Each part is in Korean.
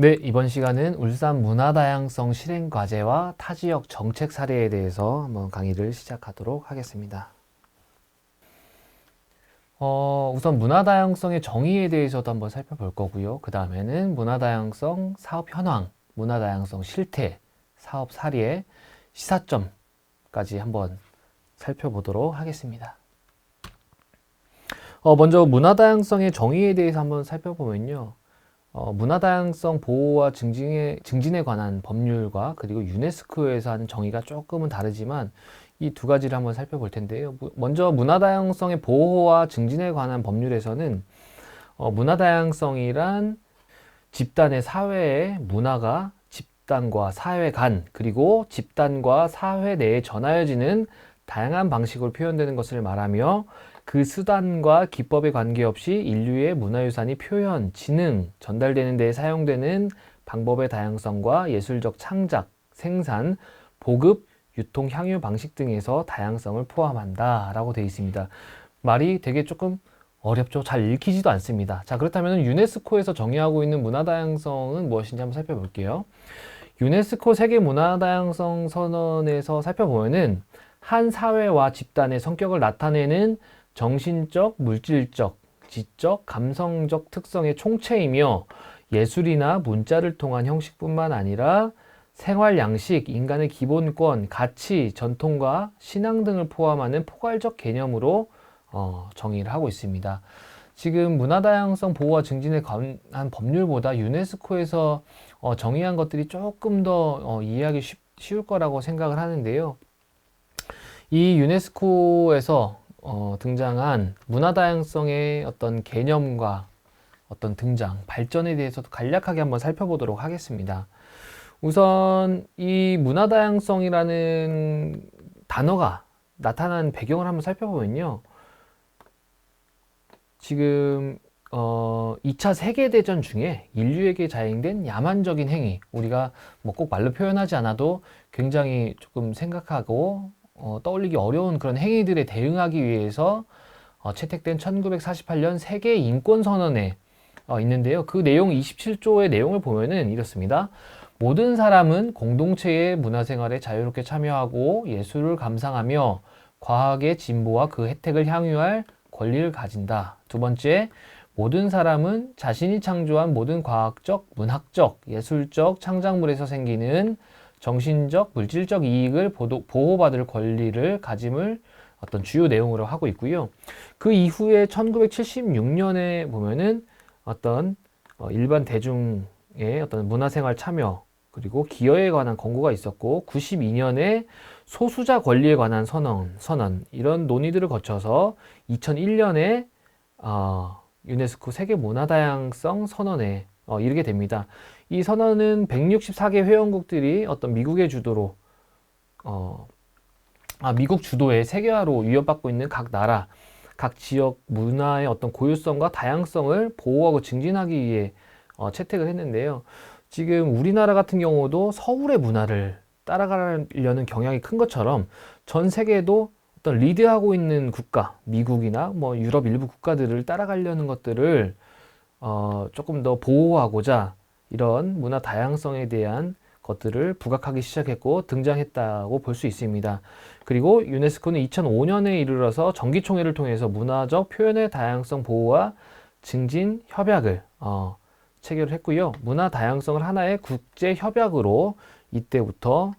네, 이번 시간은 울산 문화다양성 실행 과제와 타지역 정책 사례에 대해서 한번 강의를 시작하도록 하겠습니다. 우선 문화다양성의 정의에 대해서도 한번 살펴볼 거고요. 그 다음에는 문화다양성 사업 현황, 문화다양성 실태, 사업 사례, 시사점까지 한번 살펴보도록 하겠습니다. 먼저 문화다양성의 정의에 대해서 한번 살펴보면요. 문화다양성 보호와 증진에 관한 법률과 그리고 유네스코에서 하는 정의가 조금은 다르지만 이 두 가지를 한번 살펴볼 텐데요. 먼저 문화다양성의 보호와 증진에 관한 법률에서는 문화다양성이란 집단의 사회의 문화가 집단과 사회 간 그리고 집단과 사회 내에 전하여지는 다양한 방식으로 표현되는 것을 말하며 그 수단과 기법에 관계없이 인류의 문화유산이 표현, 지능, 전달되는 데 사용되는 방법의 다양성과 예술적 창작, 생산, 보급, 유통, 향유 방식 등에서 다양성을 포함한다 라고 되어 있습니다. 말이 되게 조금 어렵죠. 잘 읽히지도 않습니다. 자, 그렇다면 유네스코에서 정의하고 있는 문화다양성은 무엇인지 한번 살펴볼게요. 유네스코 세계 문화다양성 선언에서 살펴보면은 한 사회와 집단의 성격을 나타내는 정신적, 물질적, 지적, 감성적 특성의 총체이며 예술이나 문자를 통한 형식뿐만 아니라 생활 양식, 인간의 기본권, 가치, 전통과 신앙 등을 포함하는 포괄적 개념으로 정의를 하고 있습니다. 지금 문화다양성 보호와 증진에 관한 법률보다 유네스코에서 정의한 것들이 조금 더 이해하기 쉬울 거라고 생각을 하는데요. 이 유네스코에서 등장한 문화다양성의 어떤 개념과 어떤 등장, 발전에 대해서도 간략하게 한번 살펴보도록 하겠습니다. 우선 이 문화다양성이라는 단어가 나타난 배경을 한번 살펴보면요. 지금 2차 세계대전 중에 인류에게 자행된 야만적인 행위, 우리가 뭐 꼭 말로 표현하지 않아도 굉장히 조금 생각하고 떠올리기 어려운 그런 행위들에 대응하기 위해서 채택된 1948년 세계 인권선언에 있는데요. 그 내용 27조의 내용을 보면은 이렇습니다. 모든 사람은 공동체의 문화생활에 자유롭게 참여하고 예술을 감상하며 과학의 진보와 그 혜택을 향유할 권리를 가진다. 두 번째, 모든 사람은 자신이 창조한 모든 과학적, 문학적, 예술적 창작물에서 생기는 정신적, 물질적 이익을 보호받을 권리를 가짐을 어떤 주요 내용으로 하고 있고요. 그 이후에 1976년에 보면은 어떤 일반 대중의 어떤 문화생활 참여 그리고 기여에 관한 권고가 있었고 92년에 소수자 권리에 관한 선언 이런 논의들을 거쳐서 2001년에 유네스코 세계 문화다양성 선언에 이르게 됩니다. 이 선언은 164개 회원국들이 어떤 미국의 주도로 미국 주도의 세계화로 위협받고 있는 각 나라, 각 지역 문화의 어떤 고유성과 다양성을 보호하고 증진하기 위해 채택을 했는데요. 지금 우리나라 같은 경우도 서울의 문화를 따라가려는 경향이 큰 것처럼 전 세계도 어떤 리드하고 있는 국가, 미국이나 뭐 유럽 일부 국가들을 따라가려는 것들을 조금 더 보호하고자 이런 문화 다양성에 대한 것들을 부각하기 시작했고 등장했다고 볼 수 있습니다. 그리고 유네스코는 2005년에 이르러서 정기총회를 통해서 문화적 표현의 다양성 보호와 증진 협약을 체결했고요. 문화 다양성을 하나의 국제 협약으로 이때부터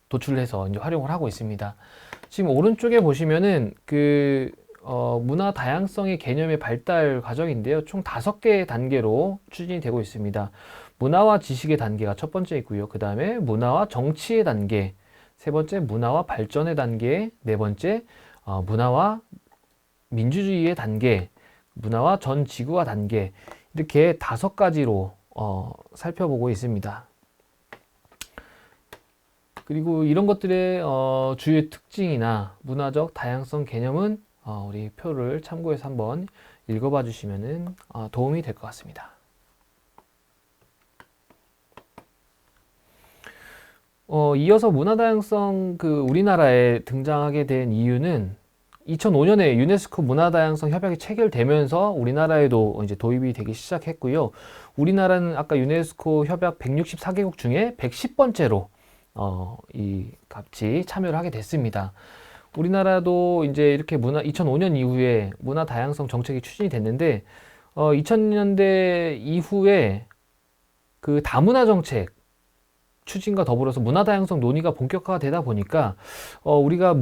도출해서 이제 활용을 하고 있습니다. 지금 오른쪽에 보시면은 문화 다양성의 개념의 발달 과정인데요. 총 5개의 단계로 추진이 되고 있습니다. 문화와 지식의 단계가 첫 번째 있고요. 그 다음에 문화와 정치의 단계, 세 번째 문화와 발전의 단계, 네 번째 문화와 민주주의의 단계, 문화와 전 지구화 단계 이렇게 5가지로 살펴보고 있습니다. 그리고 이런 것들의 주요 특징이나 문화적 다양성 개념은 우리 표를 참고해서 한번 읽어봐 주시면 도움이 될 것 같습니다. 이어서 문화다양성 우리나라에 등장하게 된 이유는 2005년에 유네스코 문화다양성 협약이 체결되면서 우리나라에도 이제 도입이 되기 시작했고요. 우리나라는 아까 유네스코 협약 164개국 중에 110번째로 이 같이 참여를 하게 됐습니다. 우리나라도 이제 이렇게 2005년 이후에 문화 다양성 정책이 추진이 됐는데 2000년대 이후에 그 다문화 정책 추진과 더불어서 문화 다양성 논의가 본격화가 되다 보니까 우리가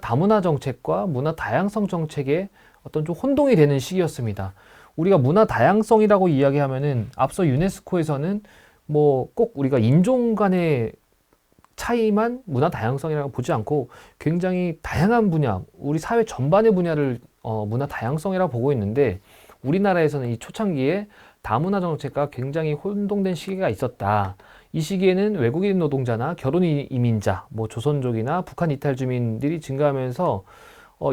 다문화 정책과 문화 다양성 정책에 어떤 좀 혼동이 되는 시기였습니다. 우리가 문화 다양성이라고 이야기하면은 앞서 유네스코에서는 뭐 꼭 우리가 인종 간의 차이만 문화 다양성이라고 보지 않고 굉장히 다양한 분야, 우리 사회 전반의 분야를 문화 다양성이라고 보고 있는데 우리나라에서는 이 초창기에 다문화 정책과 굉장히 혼동된 시기가 있었다. 이 시기에는 외국인 노동자나 결혼 이민자, 뭐 조선족이나 북한 이탈 주민들이 증가하면서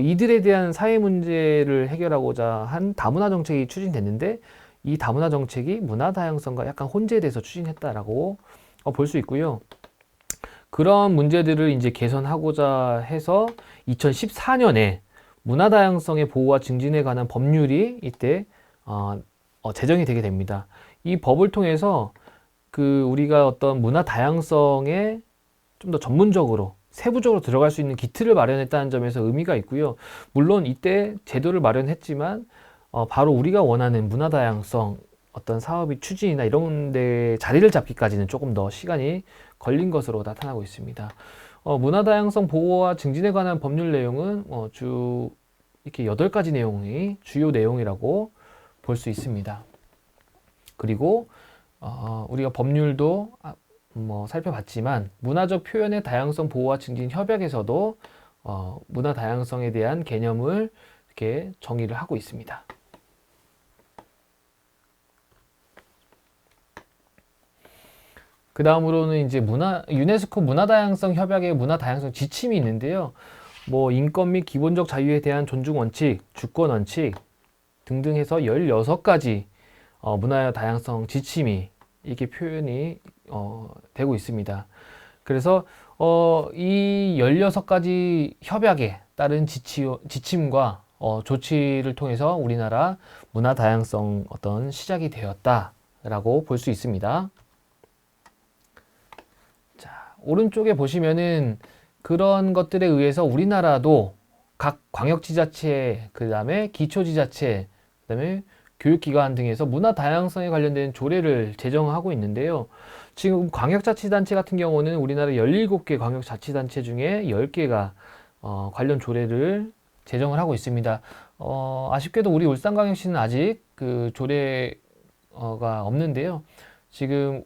이들에 대한 사회 문제를 해결하고자 한 다문화 정책이 추진됐는데 이 다문화 정책이 문화 다양성과 약간 혼재돼서 추진했다라고 볼 수 있고요. 그런 문제들을 이제 개선하고자 해서 2014년에 문화 다양성의 보호와 증진에 관한 법률이 이때 제정이 되게 됩니다. 이 법을 통해서 우리가 어떤 문화 다양성에 좀 더 전문적으로 세부적으로 들어갈 수 있는 기틀을 마련했다는 점에서 의미가 있고요. 물론 이때 제도를 마련했지만 바로 우리가 원하는 문화 다양성 어떤 사업의 추진이나 이런 데 자리를 잡기까지는 조금 더 시간이 걸린 것으로 나타나고 있습니다. 문화 다양성 보호와 증진에 관한 법률 내용은 이렇게 8가지 내용이 주요 내용이라고 볼 수 있습니다. 그리고 우리가 법률도 살펴봤지만 문화적 표현의 다양성 보호와 증진 협약에서도 문화 다양성에 대한 개념을 이렇게 정의를 하고 있습니다. 그 다음으로는 이제 유네스코 문화다양성 협약의 문화다양성 지침이 있는데요. 뭐 인권 및 기본적 자유에 대한 존중 원칙, 주권 원칙 등등 해서 16가지 문화 다양성 지침이 이렇게 표현이 되고 있습니다. 그래서 이 16가지 협약에 따른 지침과 조치를 통해서 우리나라 문화 다양성 어떤 시작이 되었다라고 볼 수 있습니다. 오른쪽에 보시면은 그런 것들에 의해서 우리나라도 각 광역지자체, 그 다음에 기초지자체, 그 다음에 교육기관 등에서 문화 다양성에 관련된 조례를 제정하고 있는데요. 지금 광역자치단체 같은 경우는 우리나라 17개 광역자치단체 중에 10개가 관련 조례를 제정을 하고 있습니다. 아쉽게도 우리 울산광역시는 아직 그 조례가 없는데요. 지금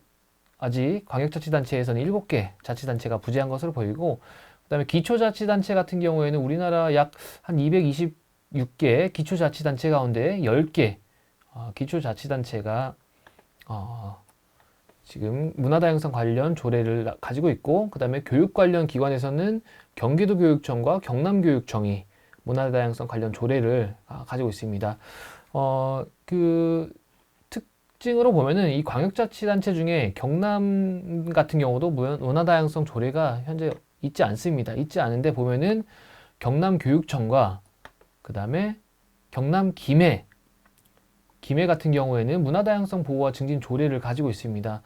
아직 광역자치단체에서는 7개 자치단체가 부재한 것으로 보이고 그 다음에 기초자치단체 같은 경우에는 우리나라 약 한 226개 기초자치단체 가운데 10개 기초자치단체가 지금 문화다양성 관련 조례를 가지고 있고 그 다음에 교육 관련 기관에서는 경기도교육청과 경남교육청이 문화다양성 관련 조례를 가지고 있습니다. 특징으로 보면은 이 광역자치단체 중에 경남 같은 경우도 문화다양성 조례가 현재 있지 않습니다. 있지 않은데 보면은 경남교육청과 그 다음에 경남 김해 같은 경우에는 문화다양성 보호와 증진 조례를 가지고 있습니다.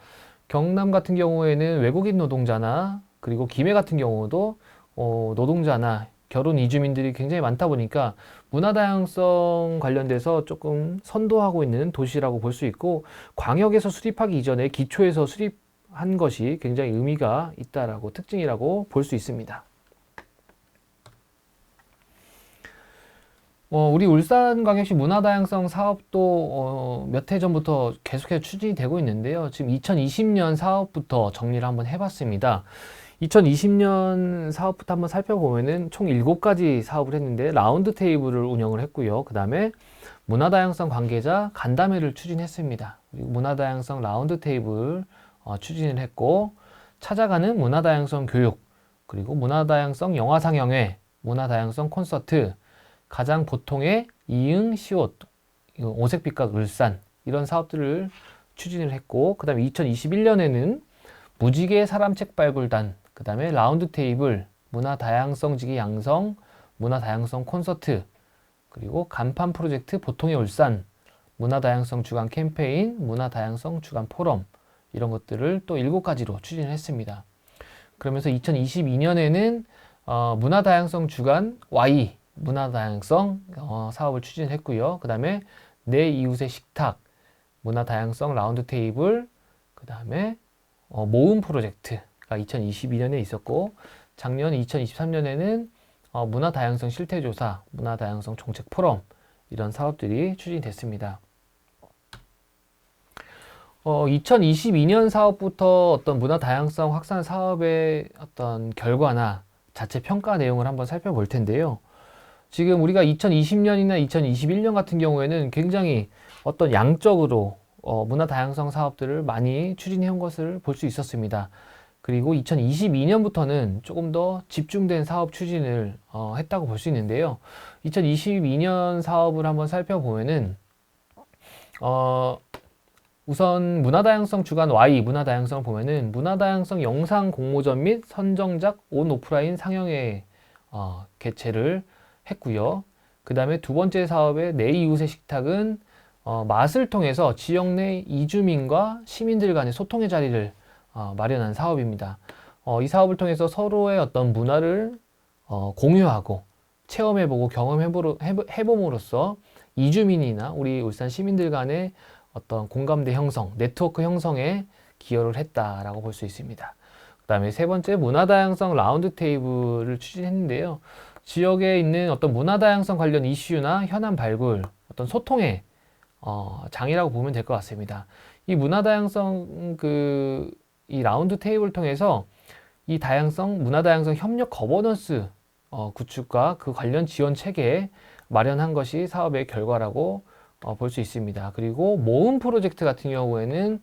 경남 같은 경우에는 외국인 노동자나 그리고 김해 같은 경우도 노동자나 결혼 이주민들이 굉장히 많다 보니까 문화다양성 관련돼서 조금 선도하고 있는 도시라고 볼 수 있고 광역에서 수립하기 이전에 기초에서 수립한 것이 굉장히 의미가 있다라고 특징이라고 볼 수 있습니다. 우리 울산광역시 문화다양성 사업도 몇 해 전부터 계속해서 추진이 되고 있는데요. 지금 2020년 사업부터 정리를 한번 해봤습니다. 2020년 사업부터 한번 살펴보면은 총 7가지 사업을 했는데 라운드 테이블을 운영을 했고요. 그 다음에 문화다양성 관계자 간담회를 추진했습니다. 그리고 문화다양성 라운드 테이블 추진을 했고 찾아가는 문화다양성 교육 그리고 문화다양성 영화상영회 문화다양성 콘서트 가장 보통의 이응 시옷 오색빛깔 울산 이런 사업들을 추진을 했고 그 다음에 2021년에는 무지개 사람책 발굴단 그 다음에 라운드 테이블, 문화 다양성 지기 양성, 문화다양성 콘서트, 그리고 간판 프로젝트 보통의 울산, 문화다양성 주간 캠페인, 문화다양성 주간 포럼, 이런 것들을 또 7가지로 추진했습니다. 그러면서 2022년에는 문화다양성 주간 Y, 문화다양성 사업을 추진했고요. 그 다음에 내 이웃의 식탁, 문화다양성 라운드 테이블, 그 다음에 모음 프로젝트가 2022년에 있었고, 작년 2023년에는 문화다양성 실태조사, 문화다양성 정책 포럼, 이런 사업들이 추진됐습니다. 2022년 사업부터 어떤 문화다양성 확산 사업의 어떤 결과나 자체 평가 내용을 한번 살펴볼 텐데요. 지금 우리가 2020년이나 2021년 같은 경우에는 굉장히 어떤 양적으로 문화다양성 사업들을 많이 추진해 온 것을 볼 수 있었습니다. 그리고 2022년부터는 조금 더 집중된 사업 추진을 했다고 볼 수 있는데요. 2022년 사업을 한번 살펴보면은 우선 문화다양성 주간 Y, 문화다양성을 보면은 문화다양성 영상 공모전 및 선정작 온 오프라인 상영회 개최를 했고요. 그 다음에 두 번째 사업의 내 이웃의 식탁은 맛을 통해서 지역 내 이주민과 시민들 간의 소통의 자리를 마련한 사업입니다. 이 사업을 통해서 서로의 어떤 문화를 공유하고 체험해보고 경험해봄으로써 이주민이나 우리 울산 시민들 간의 어떤 공감대 형성, 네트워크 형성에 기여를 했다라고 볼 수 있습니다. 그 다음에 세 번째 문화다양성 라운드 테이블을 추진했는데요. 지역에 있는 어떤 문화다양성 관련 이슈나 현안 발굴, 어떤 소통의 장이라고 보면 될 것 같습니다. 이 문화다양성 이 라운드 테이블을 통해서 이 문화다양성 협력 거버넌스 구축과 그 관련 지원 체계 마련한 것이 사업의 결과라고 볼 수 있습니다. 그리고 모음 프로젝트 같은 경우에는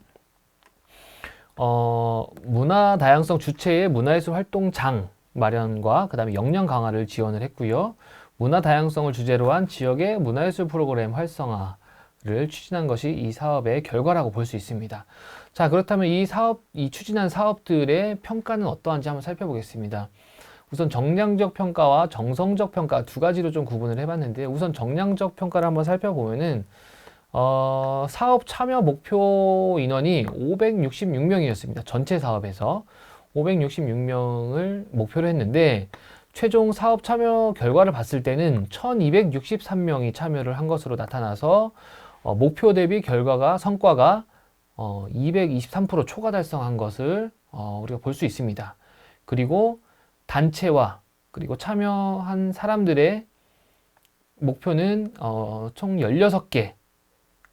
문화다양성 주체의 문화예술 활동장 마련과 그 다음에 역량 강화를 지원을 했고요. 문화다양성을 주제로 한 지역의 문화예술 프로그램 활성화를 추진한 것이 이 사업의 결과라고 볼 수 있습니다. 자, 그렇다면 이 추진한 사업들의 평가는 어떠한지 한번 살펴보겠습니다. 우선 정량적 평가와 정성적 평가 두 가지로 좀 구분을 해봤는데, 우선 정량적 평가를 한번 살펴보면은 사업 참여 목표 인원이 566명이었습니다. 전체 사업에서 566명을 목표로 했는데, 최종 사업 참여 결과를 봤을 때는 1263명이 참여를 한 것으로 나타나서 목표 대비 성과가 223% 초과 달성한 것을 우리가 볼 수 있습니다. 그리고 단체와 그리고 참여한 사람들의 목표는 총 16개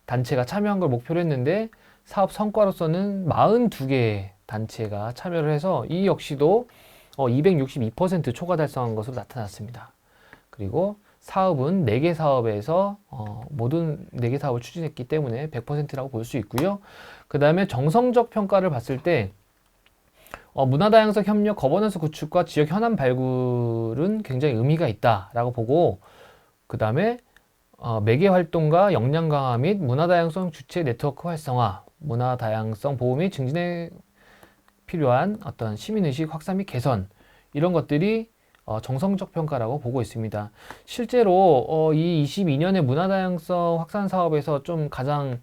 단체가 참여한 걸 목표로 했는데, 사업 성과로서는 42개의 단체가 참여를 해서 이 역시도 262% 초과 달성한 것으로 나타났습니다. 그리고 사업은 4개 사업에서 모든 4개 사업을 추진했기 때문에 100%라고 볼 수 있고요. 그 다음에 정성적 평가를 봤을 때 문화다양성 협력 거버넌스 구축과 지역 현안 발굴은 굉장히 의미가 있다라고 보고, 그 다음에 매개 활동과 역량 강화 및 문화다양성 주체 네트워크 활성화, 문화다양성 보호 및 증진에 필요한 어떤 시민의식 확산 및 개선, 이런 것들이 정성적 평가라고 보고 있습니다. 실제로 이 22년의 문화다양성 확산 사업에서 좀 가장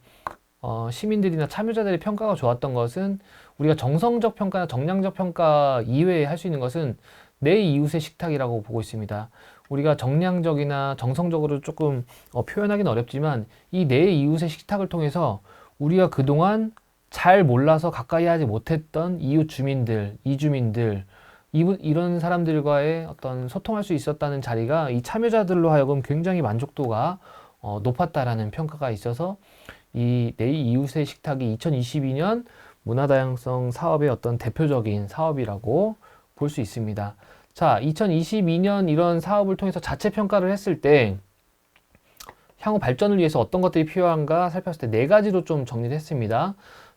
시민들이나 참여자들의 평가가 좋았던 것은, 우리가 정성적 평가나 정량적 평가 이외에 할 수 있는 것은 내 이웃의 식탁이라고 보고 있습니다. 우리가 정량적이나 정성적으로 조금 표현하기는 어렵지만, 이 내 이웃의 식탁을 통해서 우리가 그동안 잘 몰라서 가까이 하지 못했던 이웃 주민들, 이주민들, 이런 사람들과의 어떤 소통할 수 있었다는 자리가 이 참여자들로 하여금 굉장히 만족도가 높았다라는 평가가 있어서, 이 내 이웃의 식탁이 2022년 문화다양성 사업의 어떤 대표적인 사업이라고 볼 수 있습니다. 자, 2022년 이런 사업을 통해서 자체 평가를 했을 때 향후 발전을 위해서 어떤 것들이 필요한가 살펴봤을 때 4가지로 좀 정리를 했습니다.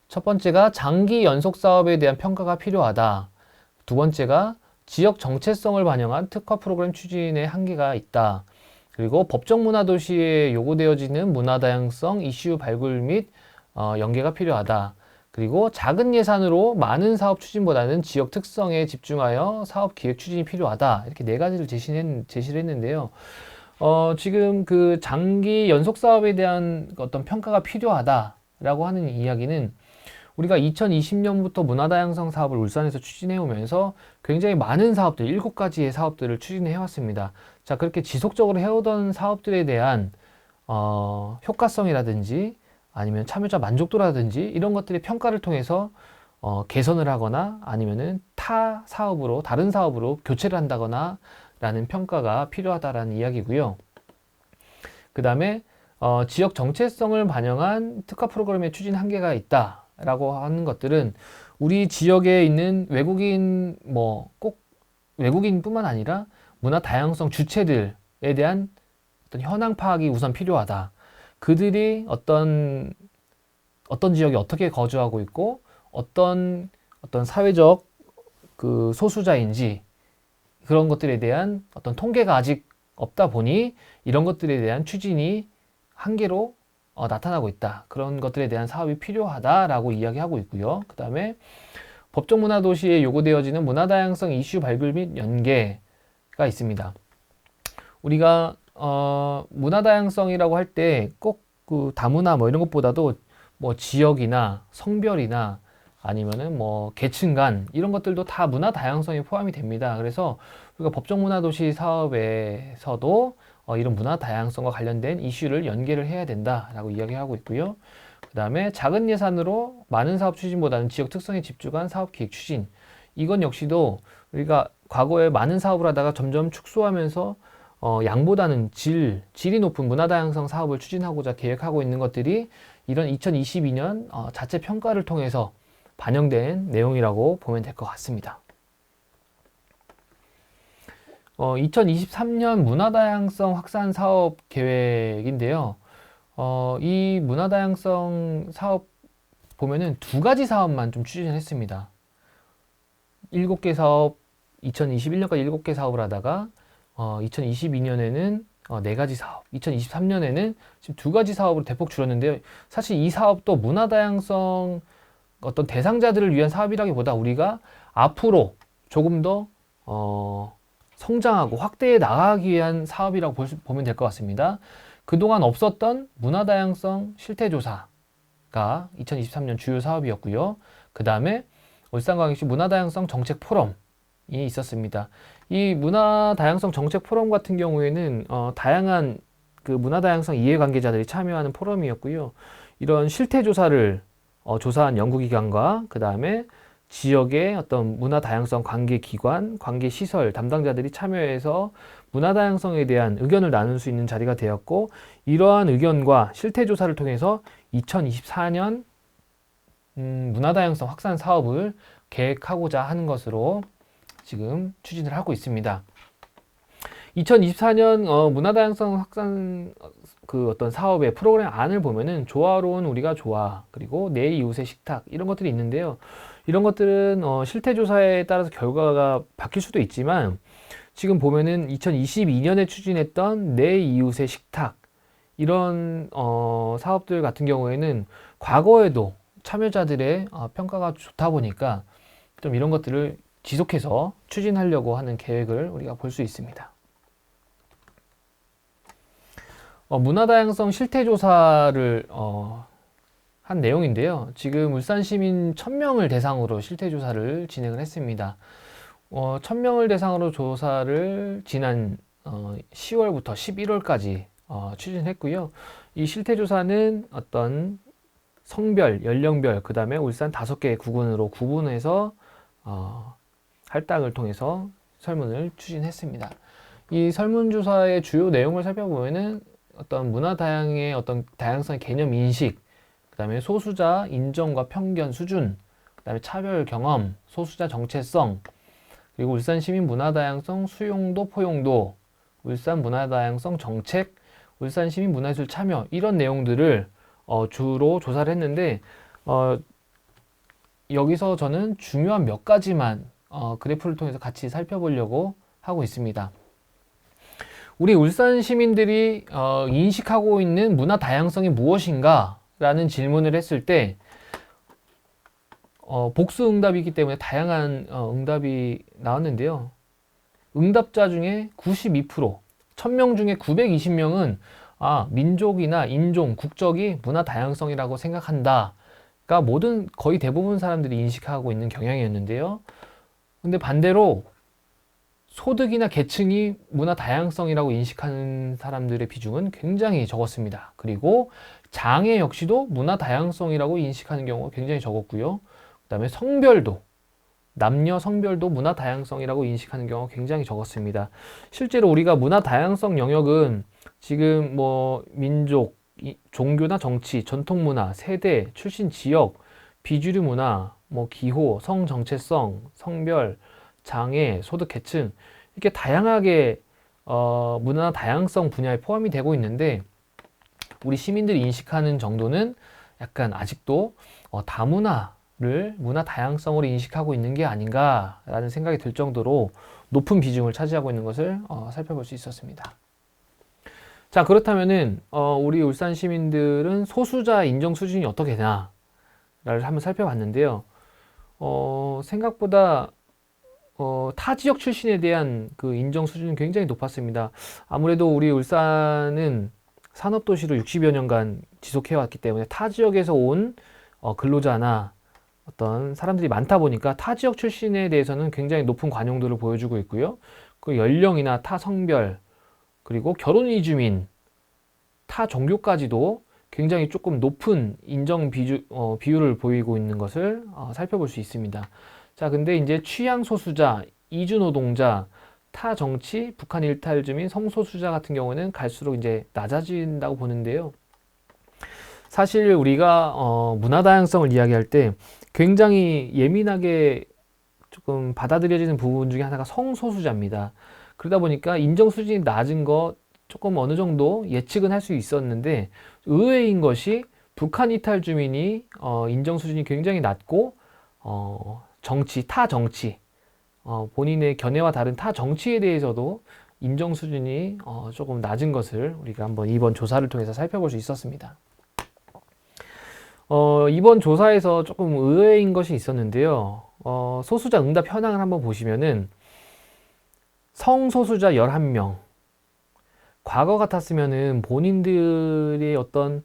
첫 번째가 장기 연속 사업에 대한 평가가 필요하다. 두 번째가 지역 정체성을 반영한 특화 프로그램 추진의 한계가 있다. 그리고 법정 문화 도시에 요구되어지는 문화 다양성 이슈 발굴 및 연계가 필요하다. 그리고 작은 예산으로 많은 사업 추진보다는 지역 특성에 집중하여 사업 기획 추진이 필요하다. 이렇게 네 가지를 제시를 했는데요. 지금 그 장기 연속 사업에 대한 어떤 평가가 필요하다라고 하는 이야기는 우리가 2020년부터 문화다양성 사업을 울산에서 추진해 오면서 굉장히 많은 사업들, 7가지의 사업들을 추진해 왔습니다. 자, 그렇게 지속적으로 해오던 사업들에 대한 효과성이라든지 아니면 참여자 만족도라든지 이런 것들의 평가를 통해서 개선을 하거나 아니면은 다른 사업으로 교체를 한다거나 라는 평가가 필요하다라는 이야기고요. 그 다음에 지역 정체성을 반영한 특화 프로그램의 추진 한계가 있다라고 하는 것들은 우리 지역에 있는 외국인 꼭 외국인뿐만 아니라 문화 다양성 주체들에 대한 어떤 현황 파악이 우선 필요하다. 그들이 어떤 지역에 어떻게 거주하고 있고 어떤 사회적 그 소수자인지 그런 것들에 대한 어떤 통계가 아직 없다 보니 이런 것들에 대한 추진이 한계로 나타나고 있다. 그런 것들에 대한 사업이 필요하다라고 이야기하고 있고요. 그 다음에 법정 문화도시에 요구되어지는 문화다양성 이슈 발굴 및 연계가 있습니다. 우리가 문화다양성이라고 할 때 꼭 그 다문화 이런 것보다도 지역이나 성별이나 아니면은 계층 간 이런 것들도 다 문화 다양성이 포함이 됩니다. 그래서 우리가 법정 문화도시 사업에서도 이런 문화 다양성과 관련된 이슈를 연계를 해야 된다라고 이야기하고 있고요. 그 다음에 작은 예산으로 많은 사업 추진보다는 지역 특성에 집중한 사업 기획 추진. 이건 역시도 우리가 과거에 많은 사업을 하다가 점점 축소하면서 양보다는 질이 높은 문화 다양성 사업을 추진하고자 계획하고 있는 것들이 이런 2022년 자체 평가를 통해서 반영된 내용이라고 보면 될 것 같습니다. 2023년 문화다양성 확산 사업 계획인데요. 이 문화다양성 사업 보면은 2가지 사업만 좀 추진을 했습니다. 7개 사업, 2021년까지 7개 사업을 하다가 2022년에는 4가지 사업, 2023년에는 지금 2가지 사업으로 대폭 줄었는데요. 사실 이 사업도 문화다양성 어떤 대상자들을 위한 사업이라기보다 우리가 앞으로 조금 더 성장하고 확대해 나가기 위한 사업이라고 보면 될 것 같습니다. 그동안 없었던 문화다양성 실태조사가 2023년 주요 사업이었고요. 그 다음에 울산광역시 문화다양성 정책 포럼이 있었습니다. 이 문화다양성 정책 포럼 같은 경우에는 다양한 그 문화다양성 이해관계자들이 참여하는 포럼이었고요. 이런 실태조사를 조사한 연구기관과 그 다음에 지역의 어떤 문화다양성 관계기관, 관계시설 담당자들이 참여해서 문화다양성에 대한 의견을 나눌 수 있는 자리가 되었고 이러한 의견과 실태조사를 통해서 2024년 문화다양성 확산 사업을 계획하고자 하는 것으로 지금 추진을 하고 있습니다. 2024년 문화다양성 확산 그 어떤 사업의 프로그램 안을 보면은 조화로운 우리가 좋아 그리고 내 이웃의 식탁 이런 것들이 있는데요. 이런 것들은 실태조사에 따라서 결과가 바뀔 수도 있지만 지금 보면은 2022년에 추진했던 내 이웃의 식탁 이런 사업들 같은 경우에는 과거에도 참여자들의 평가가 좋다 보니까 좀 이런 것들을 지속해서 추진하려고 하는 계획을 우리가 볼 수 있습니다. 문화다양성 실태조사를 한 내용인데요. 지금 울산시민 1000명을 대상으로 실태조사를 진행을 했습니다. 1000명을 대상으로 조사를 지난 10월부터 11월까지 추진했고요. 이 실태조사는 어떤 성별, 연령별, 그 다음에 울산 5개 구군으로 구분해서 할당을 통해서 설문을 추진했습니다. 이 설문조사의 주요 내용을 살펴보면은 어떤 문화다양의 어떤 다양성의 개념 인식, 그 다음에 소수자 인정과 편견 수준, 그 다음에 차별 경험, 소수자 정체성, 그리고 울산 시민 문화다양성 수용도 포용도, 울산 문화다양성 정책, 울산 시민 문화예술 참여 이런 내용들을 주로 조사를 했는데 여기서 저는 중요한 몇 가지만 그래프를 통해서 같이 살펴보려고 하고 있습니다. 우리 울산 시민들이 인식하고 있는 문화 다양성이 무엇인가? 라는 질문을 했을 때 복수 응답이기 때문에 다양한 응답이 나왔는데요. 응답자 중에 92%, 1000명 중에 920명은 민족이나 인종, 국적이 문화 다양성이라고 생각한다. 가 거의 대부분 사람들이 인식하고 있는 경향이었는데요. 근데 반대로 소득이나 계층이 문화 다양성이라고 인식하는 사람들의 비중은 굉장히 적었습니다. 그리고 장애 역시도 문화 다양성이라고 인식하는 경우가 굉장히 적었고요. 그다음에 남녀 성별도 문화 다양성이라고 인식하는 경우가 굉장히 적었습니다. 실제로 우리가 문화 다양성 영역은 지금 뭐 민족, 종교나 정치, 전통 문화, 세대, 출신 지역, 비주류 문화, 뭐 기호, 성 정체성, 성별, 장애, 소득 계층 이렇게 다양하게 문화 다양성 분야에 포함이 되고 있는데 우리 시민들이 인식하는 정도는 약간 아직도 다문화를 문화 다양성으로 인식하고 있는 게 아닌가라는 생각이 들 정도로 높은 비중을 차지하고 있는 것을 살펴볼 수 있었습니다. 자, 그렇다면은 우리 울산 시민들은 소수자 인정 수준이 어떻게 되나를 한번 살펴봤는데요. 생각보다 타 지역 출신에 대한 그 인정 수준은 굉장히 높았습니다. 아무래도 우리 울산은 산업도시로 60여 년간 지속해왔기 때문에 타 지역에서 온 근로자나 어떤 사람들이 많다 보니까 타 지역 출신에 대해서는 굉장히 높은 관용도를 보여주고 있고요. 그 연령이나 타 성별, 그리고 결혼 이주민, 타 종교까지도 굉장히 조금 높은 인정 비율을 보이고 있는 것을 살펴볼 수 있습니다. 자, 근데 이제 취향 소수자, 이주 노동자, 타 정치, 북한 일탈 주민, 성소수자 같은 경우는 갈수록 이제 낮아진다고 보는데요. 사실 우리가 문화 다양성을 이야기할 때 굉장히 예민하게 조금 받아들여지는 부분 중에 하나가 성소수자입니다. 그러다 보니까 인정 수준이 낮은 것 조금 어느 정도 예측은 할 수 있었는데 의외인 것이 북한 이탈 주민이 인정 수준이 굉장히 낮고 타 정치 본인의 견해와 다른 타 정치에 대해서도 인정 수준이 조금 낮은 것을 우리가 한번 이번 조사를 통해서 살펴볼 수 있었습니다. 이번 조사에서 조금 의외인 것이 있었는데요. 소수자 응답 현황을 한번 보시면은 성소수자 11명. 과거 같았으면은 본인들의 어떤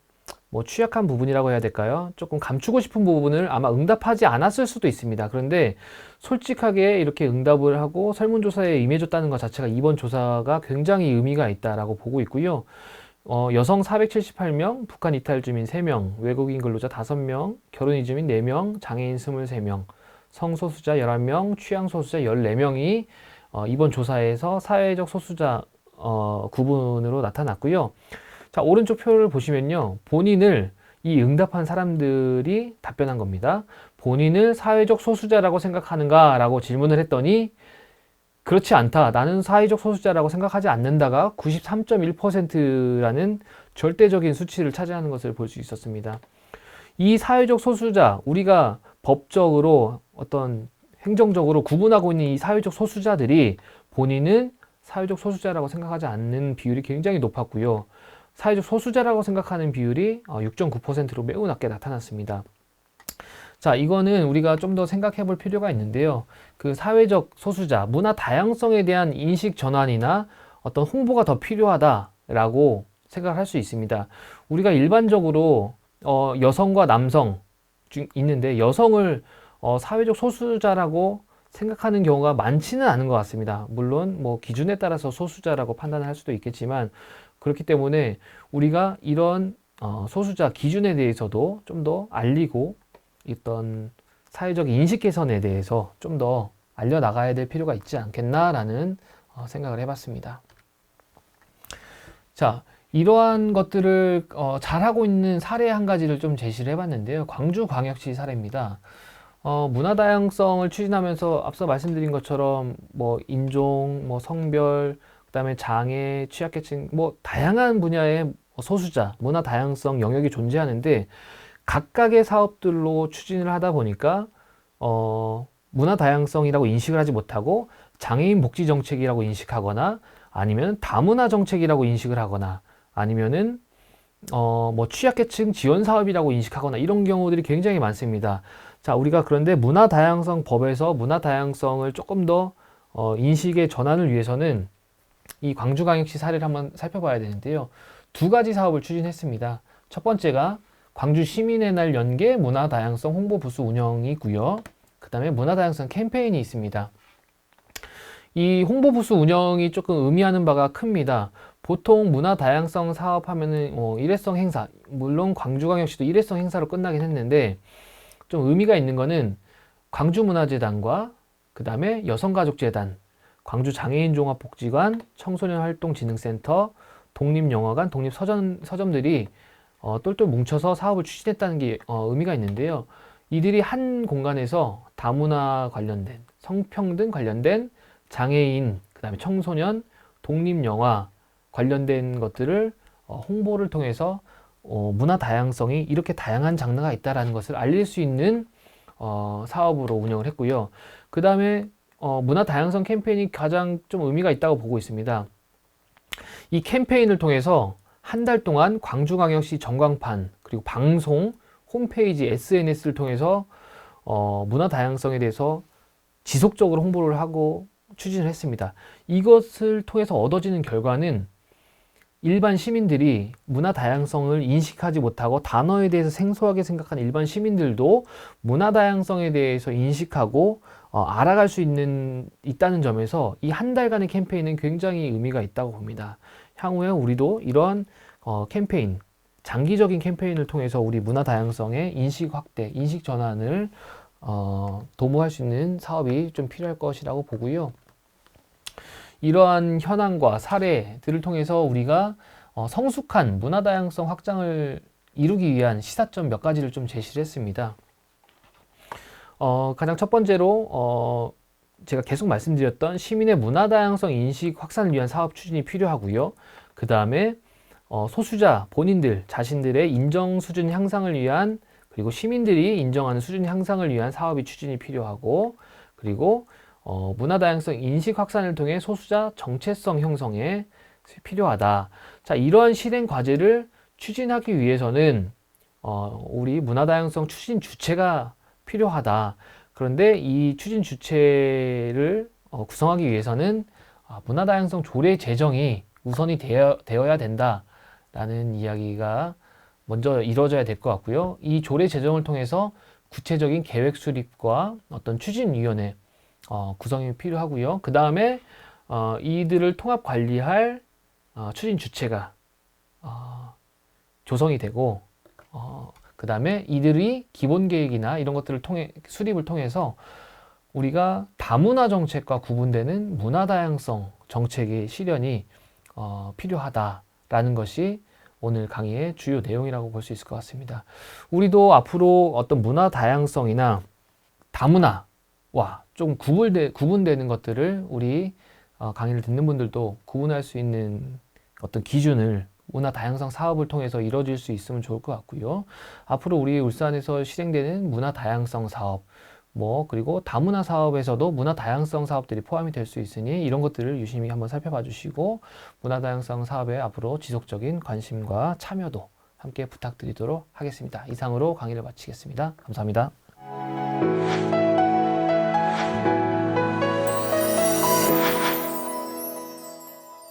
뭐 취약한 부분이라고 해야 될까요? 조금 감추고 싶은 부분을 아마 응답하지 않았을 수도 있습니다. 그런데 솔직하게 이렇게 응답을 하고 설문조사에 임해줬다는 것 자체가 이번 조사가 굉장히 의미가 있다라고 보고 있고요. 여성 478명, 북한 이탈 주민 3명, 외국인 근로자 5명, 결혼 이주민 4명, 장애인 23명, 성소수자 11명, 취향 소수자 14명이 이번 조사에서 사회적 소수자 구분으로 나타났고요. 자, 오른쪽 표를 보시면요. 본인을 이 응답한 사람들이 답변한 겁니다. 본인을 사회적 소수자라고 생각하는가? 라고 질문을 했더니 그렇지 않다. 나는 사회적 소수자라고 생각하지 않는다가 93.1%라는 절대적인 수치를 차지하는 것을 볼 수 있었습니다. 이 사회적 소수자, 우리가 법적으로 어떤 행정적으로 구분하고 있는 이 사회적 소수자들이 본인은 사회적 소수자라고 생각하지 않는 비율이 굉장히 높았고요. 사회적 소수자라고 생각하는 비율이 6.9%로 매우 낮게 나타났습니다. 자, 이거는 우리가 좀 더 생각해 볼 필요가 있는데요. 그 사회적 소수자, 문화 다양성에 대한 인식 전환이나 어떤 홍보가 더 필요하다라고 생각할 수 있습니다. 우리가 일반적으로 여성과 남성 있는데 여성을 사회적 소수자라고 생각하는 경우가 많지는 않은 것 같습니다. 물론 뭐 기준에 따라서 소수자라고 판단을 할 수도 있겠지만 그렇기 때문에 우리가 이런 소수자 기준에 대해서도 좀 더 알리고 있던 사회적 인식 개선에 대해서 좀 더 알려나가야 될 필요가 있지 않겠나라는 생각을 해봤습니다. 자, 이러한 것들을 잘하고 있는 사례 한 가지를 좀 제시를 해봤는데요. 광주광역시 사례입니다. 문화 다양성을 추진하면서 앞서 말씀드린 것처럼 뭐 인종, 뭐 성별, 그다음에 장애, 취약계층, 뭐 다양한 분야의 소수자, 문화 다양성 영역이 존재하는데 각각의 사업들로 추진을 하다 보니까 문화 다양성이라고 인식을 하지 못하고 장애인 복지 정책이라고 인식하거나 아니면 다문화 정책이라고 인식을 하거나 아니면은 뭐 취약계층 지원 사업이라고 인식하거나 이런 경우들이 굉장히 많습니다. 자, 우리가 그런데 문화다양성 법에서 문화다양성을 조금 더 인식의 전환을 위해서는 이 광주광역시 사례를 한번 살펴봐야 되는데요. 두 가지 사업을 추진했습니다. 첫 번째가 광주 시민의 날 연계 문화다양성 홍보부스 운영이 있고요. 그 다음에 문화다양성 캠페인이 있습니다. 이 홍보부스 운영이 조금 의미하는 바가 큽니다. 보통 문화다양성 사업 하면은 일회성 행사, 물론 광주광역시도 일회성 행사로 끝나긴 했는데 좀 의미가 있는 거는 광주문화재단과 그 다음에 여성가족재단, 광주장애인종합복지관, 청소년활동진흥센터, 독립영화관, 독립서점들이 똘똘 뭉쳐서 사업을 추진했다는 게 의미가 있는데요. 이들이 한 공간에서 다문화 관련된, 성평등 관련된 장애인, 그 다음에 청소년, 독립영화 관련된 것들을 홍보를 통해서 문화 다양성이 이렇게 다양한 장르가 있다는 것을 알릴 수 있는 사업으로 운영을 했고요. 그 다음에 문화 다양성 캠페인이 가장 좀 의미가 있다고 보고 있습니다. 이 캠페인을 통해서 한 달 동안 광주광역시 전광판, 그리고 방송, 홈페이지, SNS를 통해서 문화 다양성에 대해서 지속적으로 홍보를 하고 추진을 했습니다. 이것을 통해서 얻어지는 결과는 일반 시민들이 문화 다양성을 인식하지 못하고 단어에 대해서 생소하게 생각하는 일반 시민들도 문화 다양성에 대해서 인식하고 알아갈 수 있다는 점에서 이 한 달간의 캠페인은 굉장히 의미가 있다고 봅니다. 향후에 우리도 이러한 캠페인, 장기적인 캠페인을 통해서 우리 문화 다양성의 인식 확대, 인식 전환을 도모할 수 있는 사업이 좀 필요할 것이라고 보고요. 이러한 현황과 사례들을 통해서 우리가 성숙한 문화 다양성 확장을 이루기 위한 시사점 몇 가지를 좀 제시를 했습니다. 가장 첫 번째로 제가 계속 말씀드렸던 시민의 문화 다양성 인식 확산을 위한 사업 추진이 필요하고요. 그 다음에 소수자 본인들 자신들의 인정 수준 향상을 위한, 그리고 시민들이 인정하는 수준 향상을 위한 사업이 추진이 필요하고, 그리고 문화 다양성 인식 확산을 통해 소수자 정체성 형성에 필요하다. 자, 이러한 실행 과제를 추진하기 위해서는 우리 문화 다양성 추진 주체가 필요하다. 그런데 이 추진 주체를 구성하기 위해서는 문화 다양성 조례 제정이 우선이 되어야 된다라는 이야기가 먼저 이루어져야 될 것 같고요. 이 조례 제정을 통해서 구체적인 계획 수립과 어떤 추진위원회 구성이 필요하고요. 그 다음에 이들을 통합 관리할 추진 주체가 조성이 되고, 그 다음에 이들이 기본 계획이나 이런 것들을 통해 수립을 통해서 우리가 다문화 정책과 구분되는 문화 다양성 정책의 실현이 필요하다라는 것이 오늘 강의의 주요 내용이라고 볼 수 있을 것 같습니다. 우리도 앞으로 어떤 문화 다양성이나 다문화와 좀 구분되는 것들을 우리 강의를 듣는 분들도 구분할 수 있는 어떤 기준을 문화 다양성 사업을 통해서 이루어질 수 있으면 좋을 것 같고요. 앞으로 우리 울산에서 실행되는 문화 다양성 사업, 그리고 다문화 사업에서도 문화 다양성 사업들이 포함이 될 수 있으니 이런 것들을 유심히 한번 살펴봐 주시고 문화 다양성 사업에 앞으로 지속적인 관심과 참여도 함께 부탁드리도록 하겠습니다. 이상으로 강의를 마치겠습니다. 감사합니다.